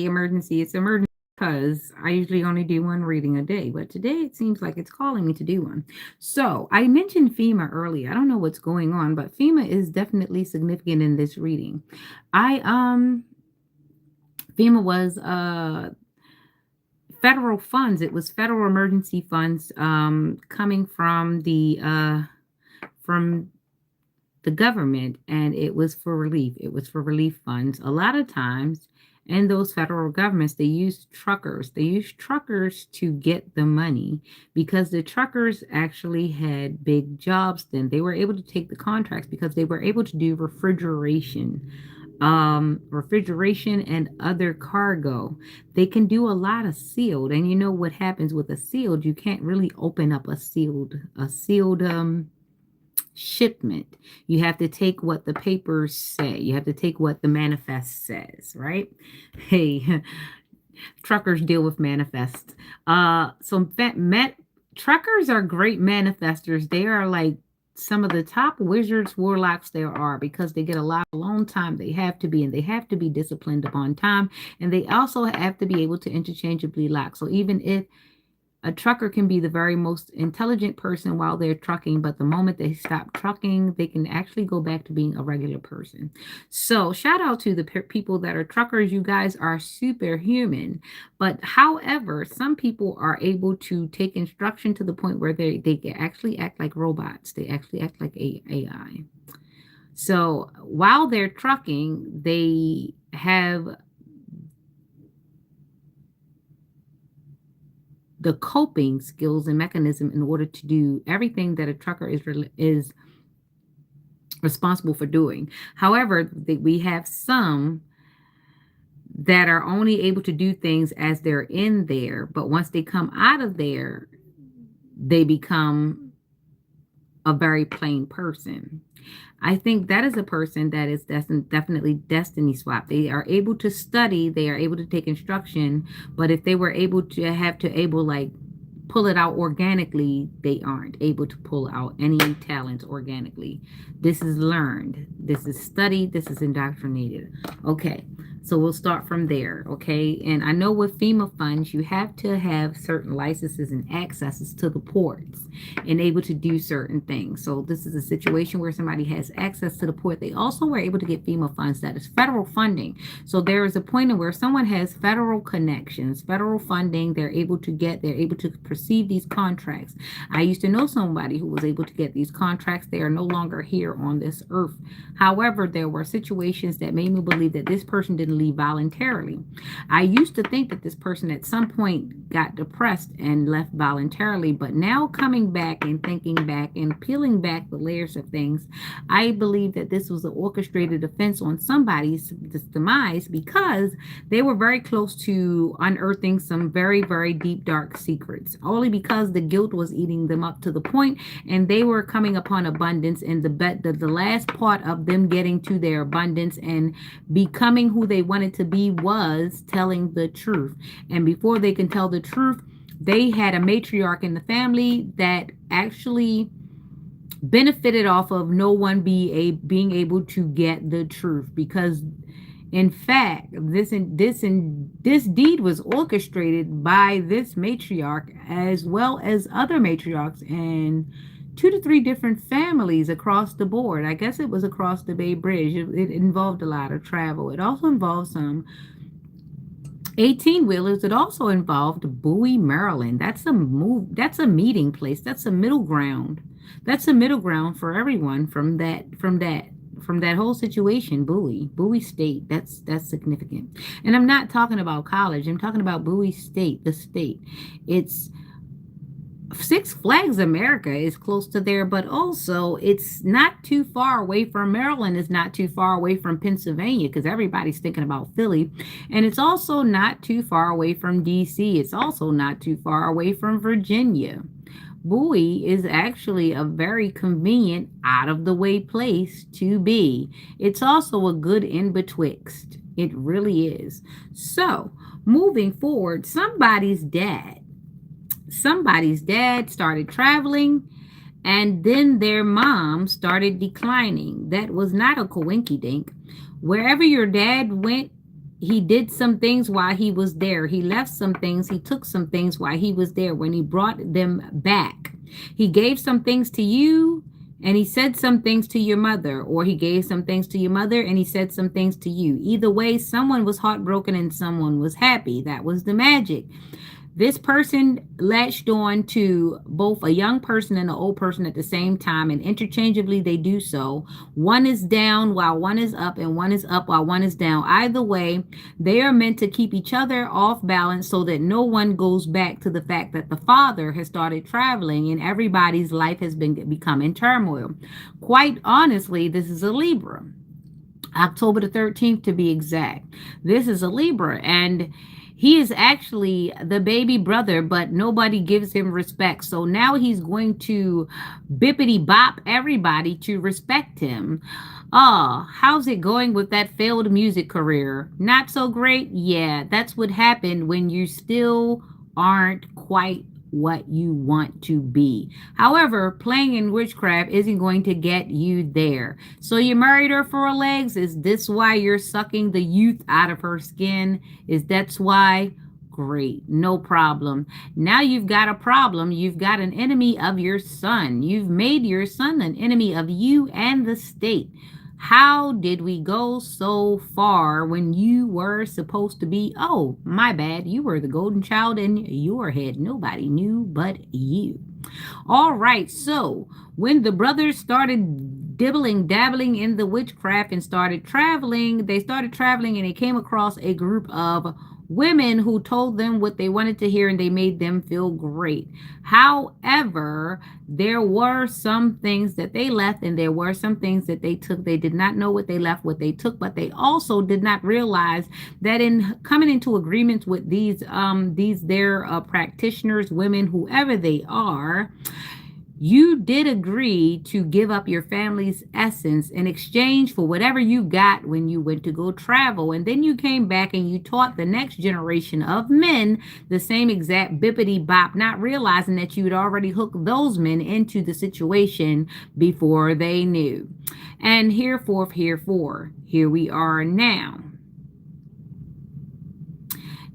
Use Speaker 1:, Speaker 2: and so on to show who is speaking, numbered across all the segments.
Speaker 1: emergency. It's emergency because I usually only do one reading a day, but today it seems like it's calling me to do one. So I mentioned FEMA earlier. I don't know what's going on, but FEMA is definitely significant in this reading. I FEMA was federal funds. It was federal emergency funds coming from the government, and it was for relief. It was for relief funds. A lot of times in those federal governments, they use truckers. They use truckers to get the money because the truckers actually had big jobs then. They were able to take the contracts because they were able to do refrigeration and other cargo. They can do a lot of sealed, and you know what happens with a sealed, you can't really open up a sealed shipment. You have to take what the papers say. You have to take what the manifest says, right? Hey, truckers deal with manifests. Truckers are great manifestors. They are like some of the top wizards, warlocks there are because they get a lot of alone time. They have to be, and they have to be disciplined upon time, and they also have to be able to interchangeably lock. So even if a trucker can be the very most intelligent person while they're trucking, but the moment they stop trucking, they can actually go back to being a regular person. So, shout out to the people that are truckers. You guys are superhuman. But, however, some people are able to take instruction to the point where they can actually act like robots, they actually act like AI. So, while they're trucking, they have the coping skills and mechanism in order to do everything that a trucker is responsible for doing. However, we have some that are only able to do things as they're in there, but once they come out of there, they become a very plain person. I think that is a person that is definitely destiny swap. They are able to study, they are able to take instruction, but if they were able to have to able like pull it out organically, they aren't able to pull out any talents organically. This is learned, this is studied, this is indoctrinated. Okay, so we'll start from there. Okay, and I know with FEMA funds, you have to have certain licenses and accesses to the ports and able to do certain things. So this is a situation where somebody has access to the port. They also were able to get FEMA funds. That is federal funding. So there is a point in where someone has federal connections, federal funding. They're able to perceive these contracts. I used to know somebody who was able to get these contracts. They are no longer here on this earth. However, there were situations that made me believe that this person didn't leave voluntarily. I used to think that this person at some point got depressed and left voluntarily, but now coming back and thinking back and peeling back the layers of things, I believe that this was an orchestrated offense on somebody's demise because they were very close to unearthing some very, very deep, dark secrets, only because the guilt was eating them up to the point, and they were coming upon abundance. And the last part of them getting to their abundance and becoming who they wanted to be was telling the truth. And before they can tell the truth, they had a matriarch in the family that actually benefited off of no one being able to get the truth, because in fact this deed was orchestrated by this matriarch as well as other matriarchs and 2 to 3 different families across the board. I guess it was across the Bay Bridge. It involved a lot of travel. It also involved some 18 wheelers. It also involved Bowie, Maryland. That's a meeting place. That's a middle ground. That's a middle ground for everyone from that whole situation. Bowie State. That's significant. And I'm not talking about college. I'm talking about Bowie State, the state. It's Six Flags America is close to there, but also it's not too far away from Maryland, is not too far away from Pennsylvania, because everybody's thinking about Philly. And it's also not too far away from DC. It's also not too far away from Virginia. Bowie is actually a very convenient, out of the way place to be. It's also a good in betwixt. It really is. So, moving forward, somebody's dad started traveling, and then their mom started declining. That was not a coinky dink. Wherever your dad went, he did some things while he was there. He left some things. He took some things while he was there. When he brought them back, he gave some things to you and he said some things to your mother, or he gave some things to your mother and he said some things to you. Either way, someone was heartbroken and someone was happy. That was the magic. This person latched on to both a young person and an old person at the same time, and interchangeably they do so. One is down while one is up, and one is up while one is down. Either way, they are meant to keep each other off balance so that no one goes back to the fact that the father has started traveling and everybody's life has become in turmoil. Quite honestly, this is a Libra. October the 13th to be exact. This is a Libra, and he is actually the baby brother, but nobody gives him respect. So now he's going to bippity bop everybody to respect him. How's it going with that failed music career? Not so great? Yeah, that's what happened when you still aren't quite what you want to be. However, playing in witchcraft isn't going to get you there. So you married her for her legs? Is this why you're sucking the youth out of her skin? Is that's why? Great, no problem. Now you've got a problem. You've got an enemy of your son. You've made your son an enemy of you and the state. How did we go so far when you were supposed to be, oh, my bad, you were the golden child in your head. Nobody knew but you. All right, so when the brothers started dabbling in the witchcraft and started traveling and they came across a group of women who told them what they wanted to hear and they made them feel great. However, there were some things that they left and there were some things that they took. They did not know what they left, what they took, but they also did not realize that in coming into agreements with these practitioners, women, whoever they are, you did agree to give up your family's essence in exchange for whatever you got when you went to go travel. And then you came back and you taught the next generation of men the same exact bippity bop, not realizing that you'd already hooked those men into the situation before they knew. And here we are now.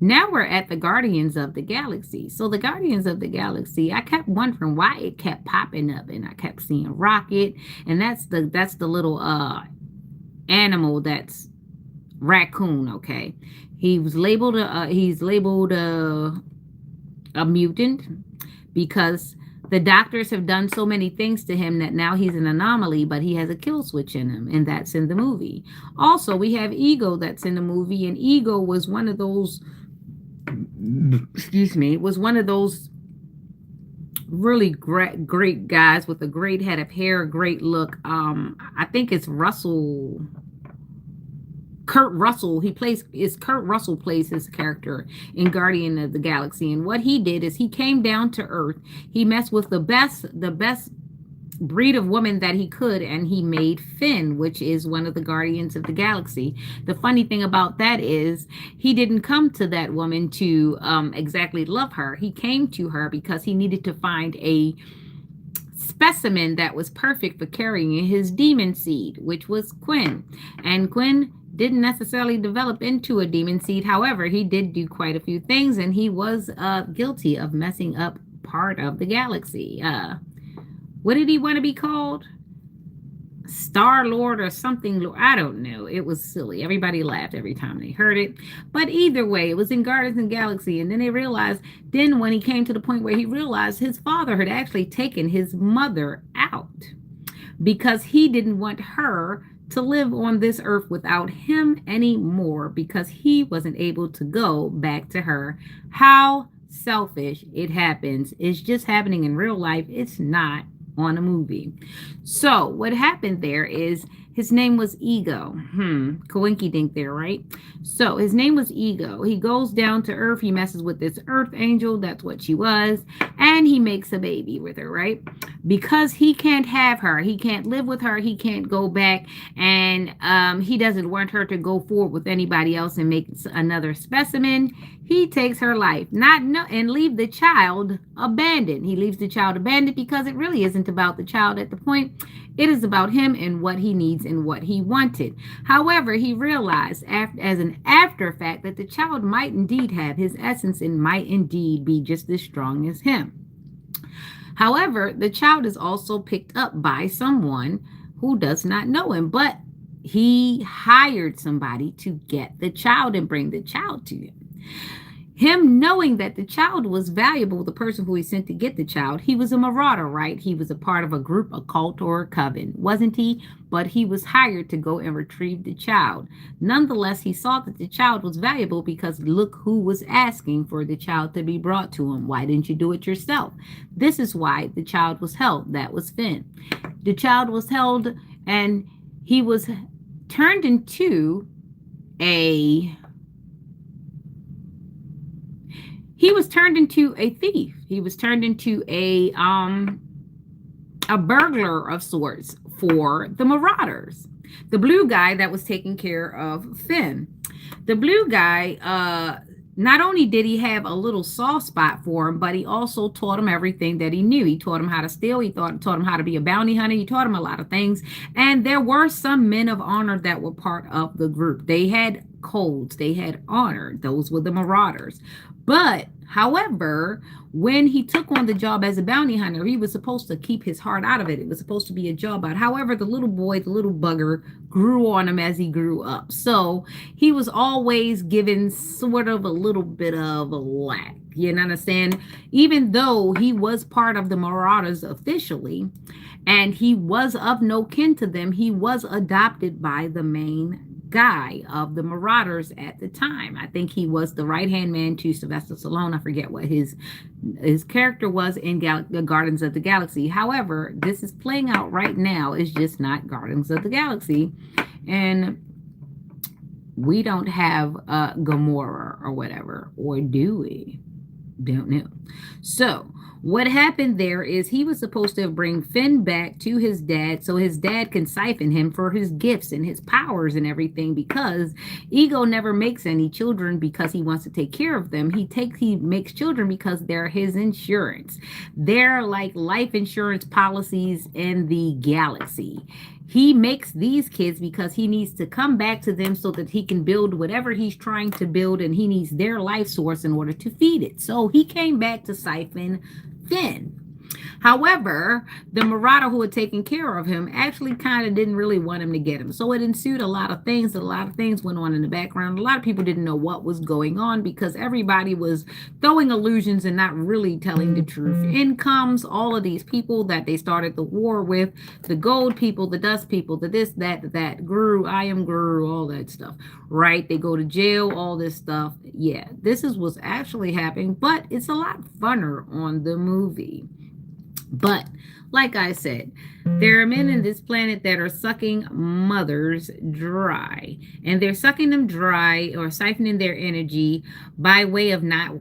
Speaker 1: Now we're at the Guardians of the Galaxy. So the Guardians of the Galaxy, I kept wondering why it kept popping up, and I kept seeing Rocket, and that's the little animal that's raccoon. Okay, he's labeled a mutant because the doctors have done so many things to him that now he's an anomaly, but he has a kill switch in him, and that's in the movie. Also, we have Ego that's in the movie, and Ego was one of those really great guys with a great head of hair, great look. I think it's Kurt Russell. Kurt Russell plays his character in Guardian of the Galaxy. And what he did is he came down to Earth. He messed with the best breed of woman that he could, and he made Finn, which is one of the Guardians of the Galaxy. The funny thing about that is he didn't come to that woman to exactly love her. He came to her because he needed to find a specimen that was perfect for carrying his demon seed, which was Quinn. And Quinn didn't necessarily develop into a demon seed. However, he did do quite a few things, and he was guilty of messing up part of the galaxy. What did he want to be called? Star-Lord or something. I don't know. It was silly. Everybody laughed every time they heard it. But either way, it was in Guardians of the Galaxy. And then they realized, then when he came to the point where he realized his father had actually taken his mother out because he didn't want her to live on this earth without him anymore because he wasn't able to go back to her. How selfish. It happens. It's just happening in real life. It's not on a movie. So what happened there is his name was Ego. Coinky dink there, right? So his name was Ego. He goes down to Earth. He messes with this Earth angel. That's what she was. And he makes a baby with her, right? Because he can't have her. He can't live with her. He can't go back. And he doesn't want her to go forward with anybody else and make another specimen. He takes her life, and leave the child abandoned. He leaves the child abandoned because it really isn't about the child at the point. It is about him and what he needs essence and what he wanted. However, he realized as an after fact that the child might indeed have his essence and might indeed be just as strong as him. However, the child is also picked up by someone who does not know him, but he hired somebody to get the child and bring the child to him. Him knowing that the child was valuable, the person who he sent to get the child, he was a marauder, right? He was a part of a group, a cult, or a coven, wasn't he? But he was hired to go and retrieve the child. Nonetheless, he saw that the child was valuable because look who was asking for the child to be brought to him. Why didn't you do it yourself? This is why the child was held. That was Finn. The child was held and he was turned into a thief. He was turned into a burglar of sorts for the Marauders. The blue guy that was taking care of Finn. The blue guy, not only did he have a little soft spot for him, but he also taught him everything that he knew. He taught him how to steal. He taught him how to be a bounty hunter. He taught him a lot of things. And there were some men of honor that were part of the group. They had codes. They had honor. Those were the Marauders. But, however, when he took on the job as a bounty hunter, he was supposed to keep his heart out of it. It was supposed to be a job out. However, the little boy, the little bugger, grew on him as he grew up. So he was always given sort of a little bit of a lack. You understand? Even though he was part of the Marauders officially, and he was of no kin to them, he was adopted by the main guy of the Marauders at the time. I think he was the right-hand man to Sylvester Stallone. I forget what his character was in the Guardians of the Galaxy. However, this is playing out right now. It's just not Guardians of the Galaxy. And we don't have Gamora or whatever. Or do we? Don't know. So what happened there is he was supposed to bring Finn back to his dad so his dad can siphon him for his gifts and his powers and everything, because Ego never makes any children because he wants to take care of them. He makes children because they're his insurance. They're like life insurance policies in the galaxy. He makes these kids because he needs to come back to them so that he can build whatever he's trying to build, and he needs their life source in order to feed it. So he came back to siphon Finn. However, the Marauder who had taken care of him actually kind of didn't really want him to get him. So it ensued a lot of things. A lot of things went on in the background. A lot of people didn't know what was going on because everybody was throwing illusions and not really telling the truth. In comes all of these people that they started the war with, the gold people, the dust people, the this, that, Guru, I am Guru, all that stuff, right? They go to jail, all this stuff. Yeah, this is what's actually happening, but it's a lot funner on the movie. But like I said, there are men in this planet that are sucking mothers dry, and they're sucking them dry or siphoning their energy by way of not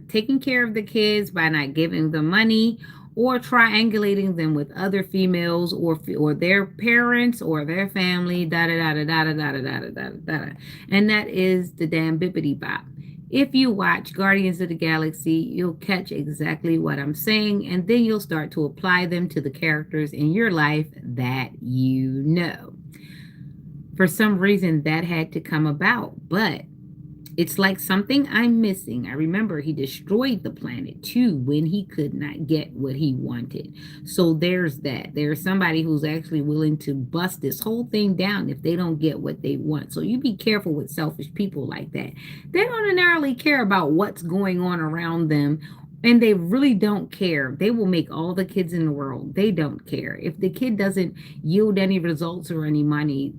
Speaker 1: taking care of the kids, by not giving them money, or triangulating them with other females or their parents or their family, da da da da da da da da da da. And that is the damn bippity bop. If you watch Guardians of the Galaxy, you'll catch exactly what I'm saying, and then you'll start to apply them to the characters in your life that you know. For some reason, that had to come about, but it's like something I'm missing. I remember he destroyed the planet too when he could not get what he wanted. So there's that. There's somebody who's actually willing to bust this whole thing down if they don't get what they want. So you be careful with selfish people like that. They don't ordinarily care about what's going on around them, and they really don't care. They will make all the kids in the world. They don't care. If the kid doesn't yield any results or any money,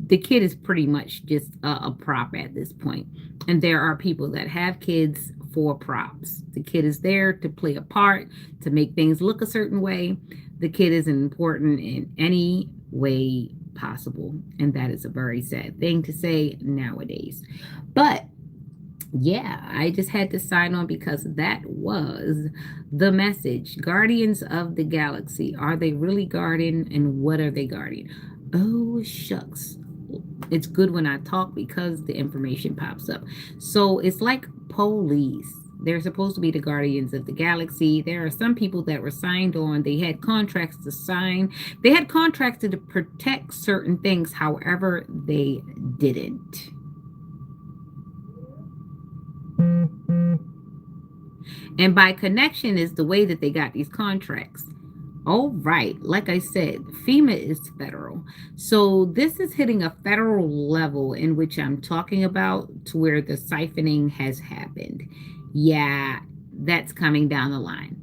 Speaker 1: the kid is pretty much just a prop at this point. And there are people that have kids for props. The kid is there to play a part, to make things look a certain way. The kid isn't important in any way possible. And that is a very sad thing to say nowadays. But yeah, I just had to sign on because that was the message. Guardians of the Galaxy. Are they really guarding, and what are they guarding? Oh, shucks. It's good when I talk because the information pops up. So it's like police. They're supposed to be the guardians of the galaxy. There are some people that were signed on. They had contracts to sign. They had contracts to protect certain things. However, they didn't. And by connection is the way that they got these contracts. All right. Like I said, FEMA is federal. So this is hitting a federal level in which I'm talking about, to where the siphoning has happened. Yeah, that's coming down the line.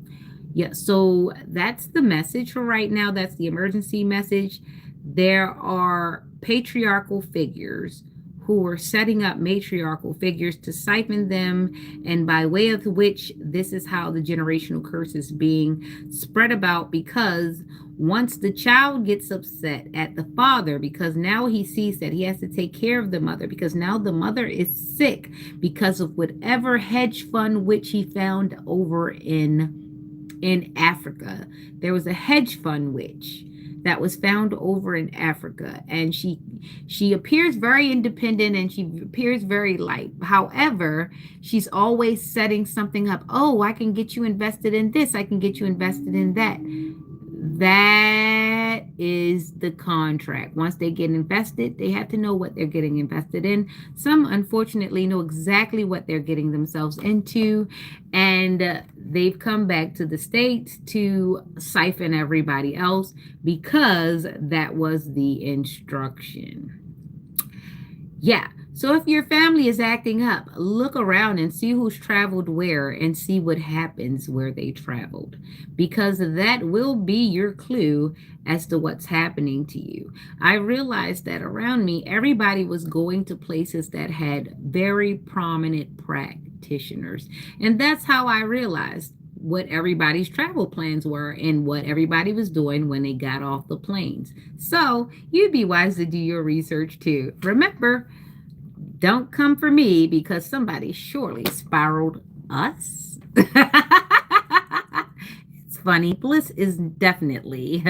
Speaker 1: Yeah, so that's the message for right now. That's the emergency message. There are patriarchal figures who are setting up matriarchal figures to siphon them, and by way of which this is how the generational curse is being spread about. Because once the child gets upset at the father, because now he sees that he has to take care of the mother, because now the mother is sick because of whatever hedge fund which he found over in Africa. There was a hedge fund witch that was found over in Africa, and she appears very independent and she appears very light. However, she's always setting something up. Oh, I can get you invested in this. I can get you invested in that. That is the contract. Once they get invested, they have to know what they're getting invested in. Some, unfortunately, know exactly what they're getting themselves into, and they've come back to the States to siphon everybody else because that was the instruction. Yeah. So if your family is acting up, look around and see who's traveled where and see what happens where they traveled, because that will be your clue as to what's happening to you. I realized that around me, everybody was going to places that had very prominent practitioners. And that's how I realized what everybody's travel plans were and what everybody was doing when they got off the planes. So you'd be wise to do your research too. Remember, don't come for me, because somebody surely spiraled us. It's funny. Bliss is definitely